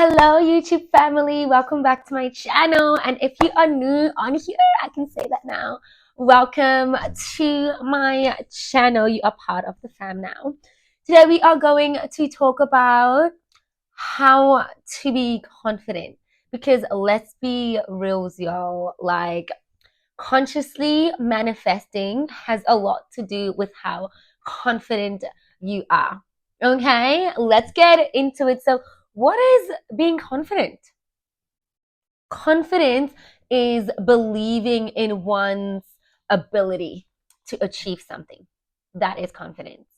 Hello, YouTube family. Welcome back to my channel. And if you are new on here, I can say that now. Welcome to my channel. You are part of the fam now. Today, we are going to talk about how to be confident. Because let's be real, y'all. Like, consciously manifesting has a lot to do with how confident you are. Okay, let's get into it. So, what is being confident? Confidence is believing in one's ability to achieve something. That is confidence.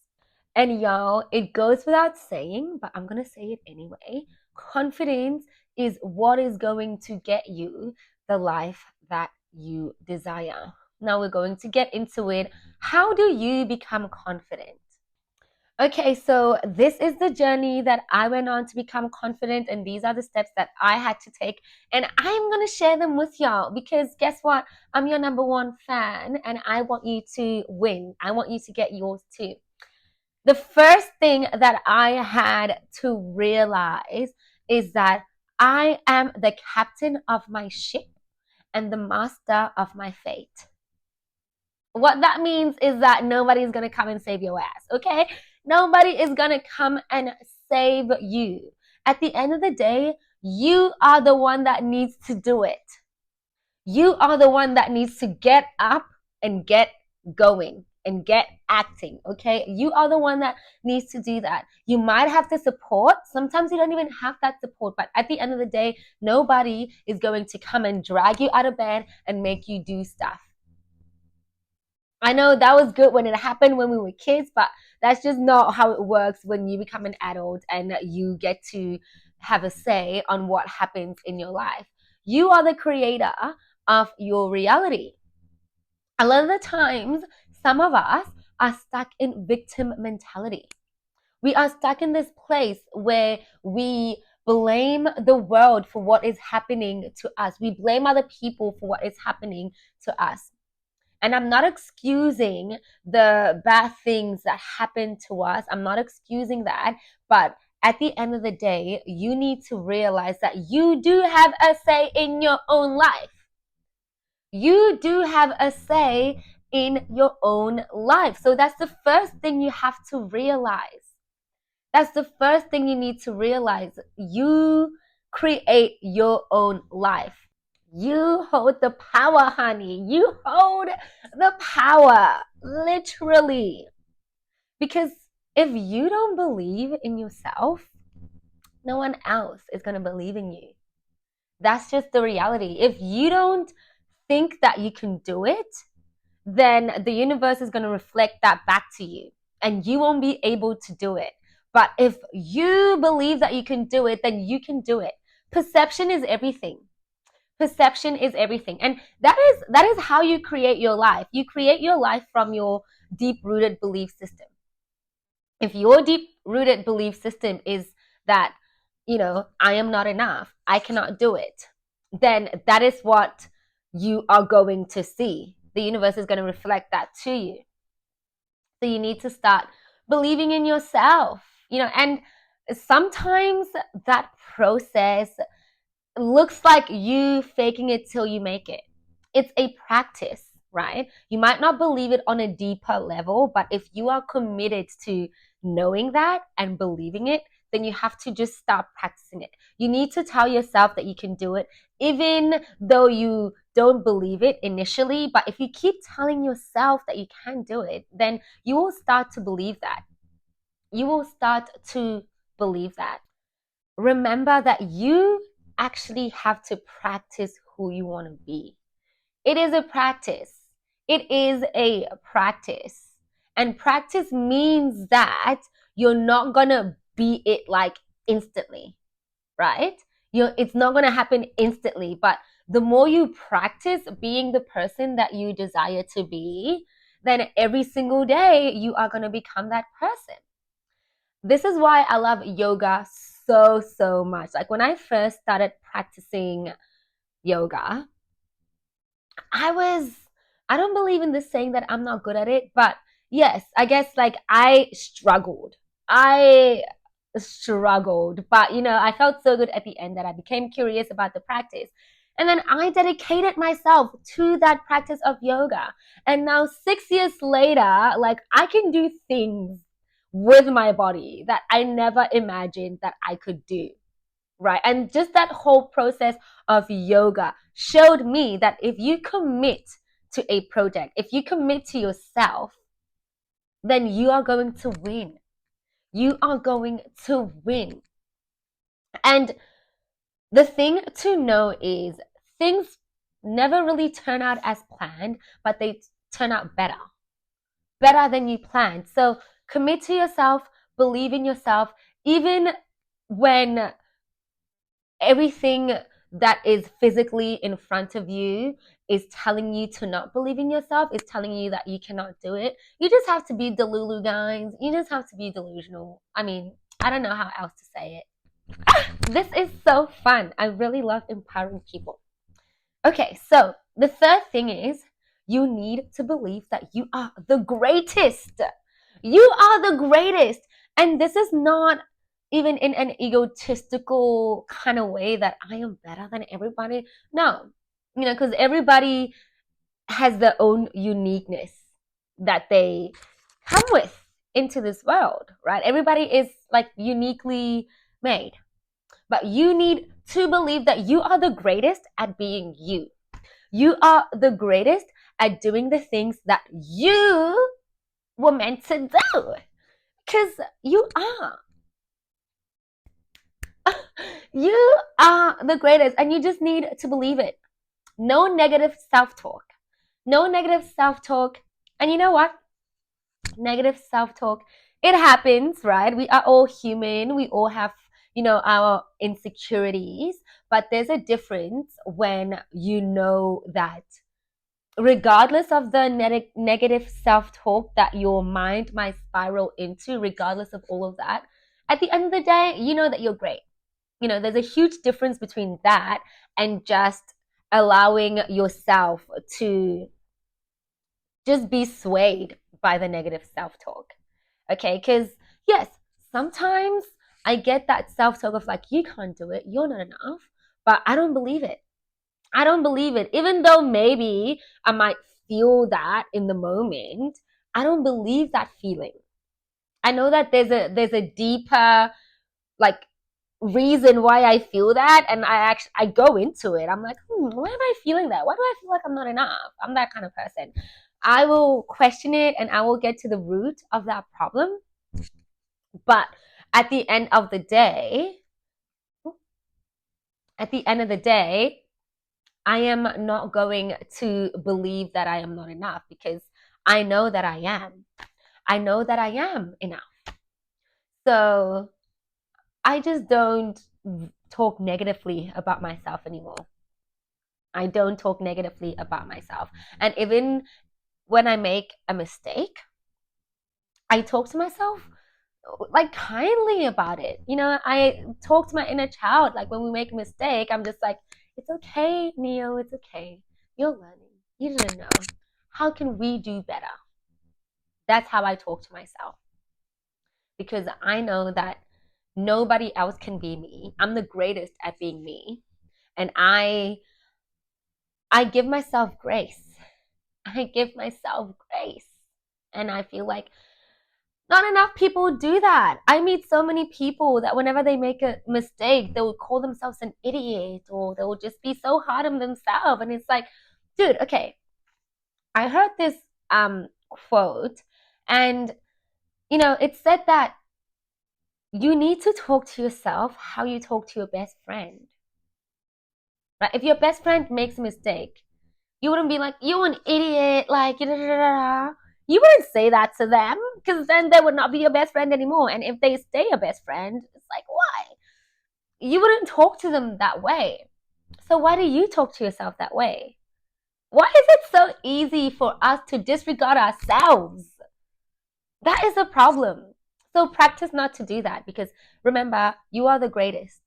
And y'all, it goes without saying, but I'm going to say it anyway. Confidence is what is going to get you the life that you desire. Now we're going to get into it. How do you become confident? Okay, so this is the journey that I went on to become confident, and these are the steps that I had to take, and I'm gonna share them with y'all because guess what? I'm your number one fan, and I want you to win. I want you to get yours too. The first thing that I had to realize is that I am the captain of my ship and the master of my fate. What that means is that nobody's gonna come and save your ass, okay? Nobody is gonna come and save you. At the end of the day, you are the one that needs to do it. You are the one that needs to get up and get going and get acting, okay? You are the one that needs to do that. You might have the support. Sometimes you don't even have that support, but at the end of the day, nobody is going to come and drag you out of bed and make you do stuff. I know that was good when it happened when we were kids, but that's just not how it works when you become an adult and you get to have a say on what happens in your life. You are the creator of your reality. A lot of the times, some of us are stuck in victim mentality. We are stuck in this place where we blame the world for what is happening to us. We blame other people for what is happening to us. And I'm not excusing the bad things that happen to us. I'm not excusing that. But at the end of the day, you need to realize that you do have a say in your own life. You do have a say in your own life. So that's the first thing you have to realize. That's the first thing you need to realize. You create your own life. You hold the power, honey. You hold the power, literally. Because if you don't believe in yourself, no one else is going to believe in you. That's just the reality. If you don't think that you can do it, then the universe is going to reflect that back to you and you won't be able to do it. But if you believe that you can do it, then you can do it. Perception is everything. Perception is everything. And that is how you create your life. You create your life from your deep-rooted belief system. If your deep-rooted belief system is that, I am not enough, I cannot do it, then that is what you are going to see. The universe is going to reflect that to you. So you need to start believing in yourself, and sometimes that process looks like you faking it till you make it. It's a practice, right? You might not believe it on a deeper level, but if you are committed to knowing that and believing it, then you have to just start practicing it. You need to tell yourself that you can do it, even though you don't believe it initially. But if you keep telling yourself that you can do it, then you will start to believe that. You will start to believe that. Remember that you actually have to practice who you want to be. It is a practice. It is a practice. And practice means that you're not going to be it like instantly, right? It's not going to happen instantly, but the more you practice being the person that you desire to be, then every single day you are going to become that person. This is why I love yoga so much. Like when I first started practicing yoga, I don't believe in this saying that I'm not good at it, but yes, I guess like I struggled. I struggled. But, I felt so good at the end that I became curious about the practice. And then I dedicated myself to that practice of yoga. And now, 6 years later, like I can do things with my body that I never imagined that I could do. Right. And just that whole process of yoga showed me that if you commit to a project, if you commit to yourself, then you are going to win. You are going to win. And the thing to know is things never really turn out as planned, but they turn out better than you planned. So commit to yourself, believe in yourself, even when everything that is physically in front of you is telling you to not believe in yourself, is telling you that you cannot do it. You just have to be delulu, guys. You just have to be delusional. I mean, I don't know how else to say it. This is so fun. I really love empowering people. Okay, so the third thing is you need to believe that you are the greatest. You are the greatest. And this is not even in an egotistical kind of way that I am better than everybody. No, because everybody has their own uniqueness that they come with into this world, right? Everybody is like uniquely made. But you need to believe that you are the greatest at being you. You are the greatest at doing the things that you were meant to do. Because you are. You are the greatest, and you just need to believe it. No negative self talk. No negative self talk. And you know what? Negative self talk, it happens, right? We are all human. We all have, our insecurities. But there's a difference when you know that regardless of the negative self talk that your mind might spiral into, regardless of all of that, at the end of the day, you know that you're great. There's a huge difference between that and just allowing yourself to just be swayed by the negative self talk. Okay, because yes, sometimes I get that self talk of like, you can't do it, you're not enough, but I don't believe it. I don't believe it. Even though maybe I might feel that in the moment, I don't believe that feeling. I know that there's a deeper like reason why I feel that, and I go into it. I'm like, why am I feeling that? Why do I feel like I'm not enough? I'm that kind of person. I will question it and I will get to the root of that problem. But at the end of the day, at the end of the day, I am not going to believe that I am not enough because I know that I am. I know that I am enough. So I just don't talk negatively about myself anymore. I don't talk negatively about myself. And even when I make a mistake, I talk to myself like kindly about it. I talk to my inner child. Like when we make a mistake, I'm just like, it's okay, Neo, it's okay. You're learning. You didn't know. How can we do better? That's how I talk to myself. Because I know that nobody else can be me. I'm the greatest at being me. And I give myself grace. I give myself grace. And I feel like not enough people do that. I meet so many people that whenever they make a mistake, they will call themselves an idiot or they will just be so hard on themselves. And it's like, dude, okay. I heard this quote, and it said that you need to talk to yourself how you talk to your best friend. Right? If your best friend makes a mistake, you wouldn't be like, you're an idiot, like, you wouldn't say that to them because then they would not be your best friend anymore. And if they stay your best friend, it's like, why? You wouldn't talk to them that way. So why do you talk to yourself that way? Why is it so easy for us to disregard ourselves? That is a problem. So practice not to do that because remember, you are the greatest.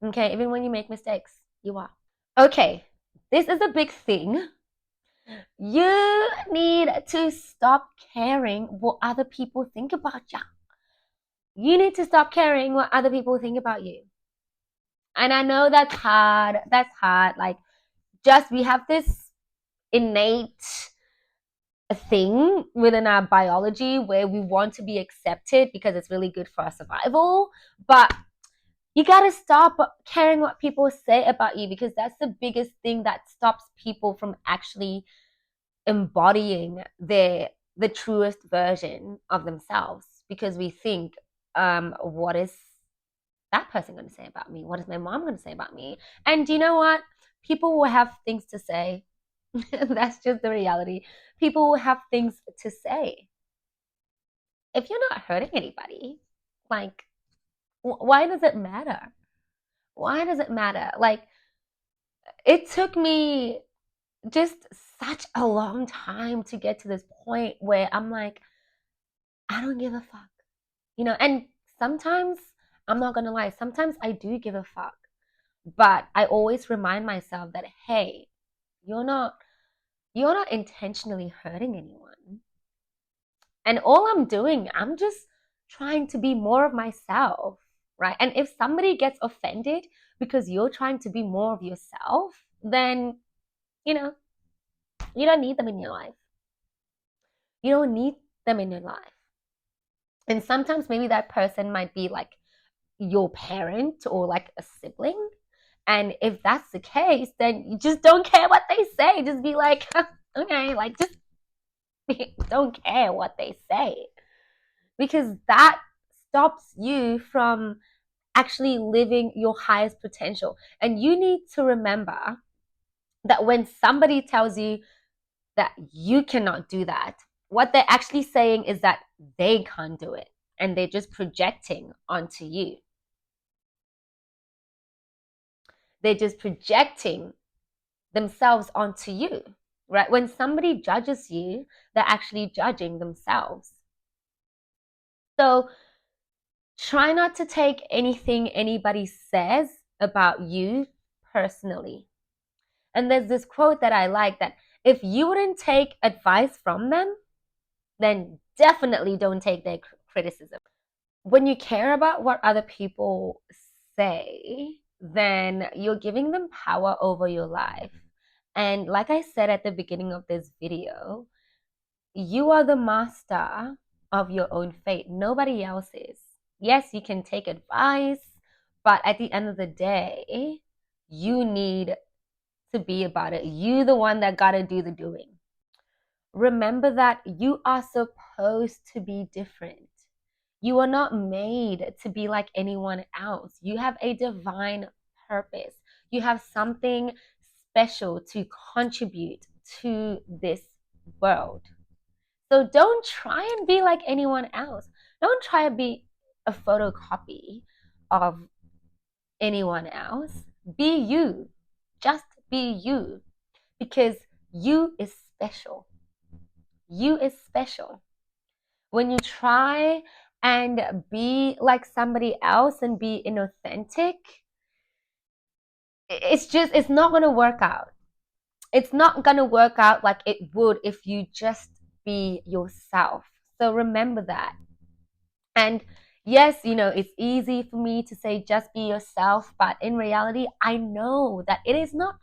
Okay, even when you make mistakes, you are. Okay, this is a big thing. You need to stop caring what other people think about you. You need to stop caring what other people think about you. And I know that's hard. That's hard. Like, just we have this innate thing within our biology where we want to be accepted because it's really good for our survival. But you got to stop caring what people say about you, because that's the biggest thing that stops people from actually embodying the truest version of themselves, because we think, what is that person going to say about me? What is my mom going to say about me? And you know what? People will have things to say. That's just the reality. People will have things to say. If you're not hurting anybody, like, why does it matter? Why does it matter? Like, it took me just such a long time to get to this point where I'm like, I don't give a fuck. And sometimes, I'm not gonna lie, sometimes I do give a fuck. But I always remind myself that, hey, you're not you're not intentionally hurting anyone. And all I'm doing, I'm just trying to be more of myself, right? And if somebody gets offended because you're trying to be more of yourself, then, you know, you don't need them in your life. You don't need them in your life. And sometimes maybe that person might be like your parent or like a sibling. And if that's the case, then you just don't care what they say. Just be like, okay, like, just don't care what they say. Because that stops you from actually living your highest potential. And you need to remember that when somebody tells you that you cannot do that, what they're actually saying is that they can't do it. And they're just projecting onto you. They're just projecting themselves onto you, right? When somebody judges you, they're actually judging themselves. So try not to take anything anybody says about you personally. And there's this quote that I like, that if you wouldn't take advice from them, then definitely don't take their criticism. When you care about what other people say, then you're giving them power over your life. And like I said at the beginning of this video, you are the master of your own fate. Nobody else is. Yes, you can take advice, but at the end of the day, you need to be about it. You the one that got to do the doing. Remember that you are supposed to be different. You are not made to be like anyone else. You have a divine purpose. You have something special to contribute to this world. So don't try and be like anyone else. Don't try to be a photocopy of anyone else. Be you. Just be you. Because you is special. You is special. When you try and be like somebody else and be inauthentic, it's not going to work out. It's not going to work out like it would if you just be yourself. So remember that. And yes, it's easy for me to say just be yourself, but in reality, I know that it is not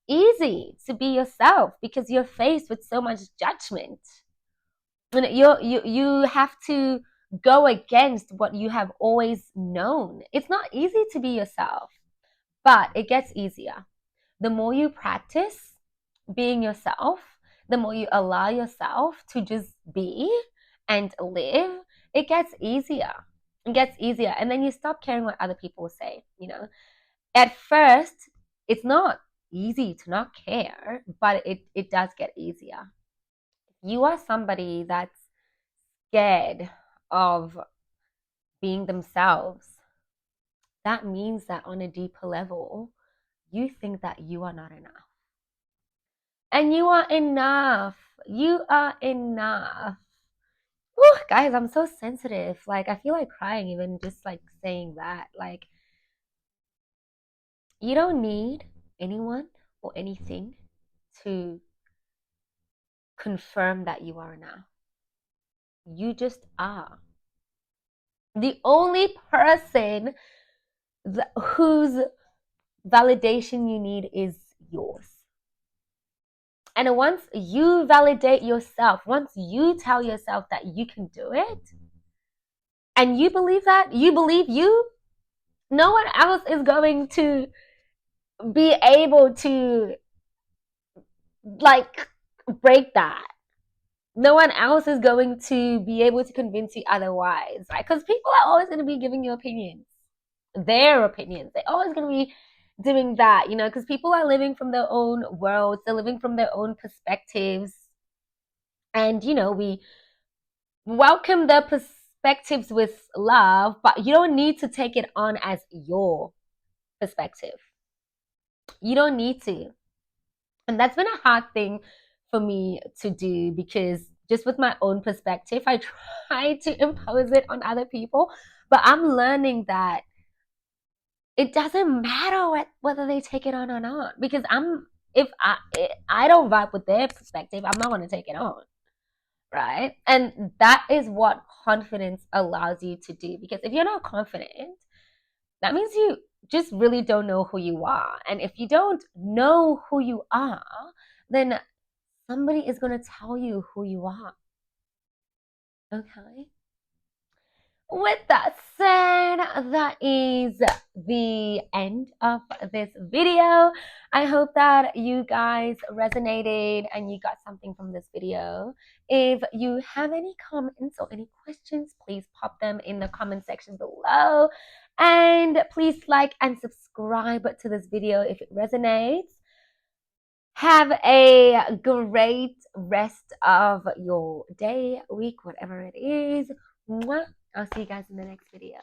easy to be yourself because you're faced with so much judgment. You have to go against what you have always known. It's not easy to be yourself, but it gets easier. The more you practice being yourself, the more you allow yourself to just be and live, it gets easier. It gets easier. And then you stop caring what other people say. At first, it's not easy to not care, but it does get easier. You are somebody that's scared of being themselves. That means that on a deeper level, you think that you are not enough. And you are enough. You are enough. Ooh, guys, I'm so sensitive. Like, I feel like crying even just like saying that. Like, you don't need anyone or anything to confirm that you are enough. You just are. The only person whose validation you need is yours. And once you validate yourself, once you tell yourself that you can do it, and you believe that, you believe you, no one else is going to be able to like break that. No one else is going to be able to convince you otherwise, right? Because people are always going to be giving you opinions, their opinions. They're always going to be doing that, you know, because people are living from their own worlds, they're living from their own perspectives. And, you know, we welcome their perspectives with love, but you don't need to take it on as your perspective. You don't need to. And that's been a hard thing for me to do because just with my own perspective, I try to impose it on other people. But I'm learning that it doesn't matter whether they take it on or not because if I don't vibe with their perspective, I'm not going to take it on, right? And that is what confidence allows you to do, because if you're not confident, that means you just really don't know who you are. And if you don't know who you are, then somebody is going to tell you who you are. Okay? With that said, that is the end of this video. I hope that you guys resonated and you got something from this video. If you have any comments or any questions, please pop them in the comment section below. And please like and subscribe to this video if it resonates. Have a great rest of your day, week, whatever it is. Mwah. I'll see you guys in the next video.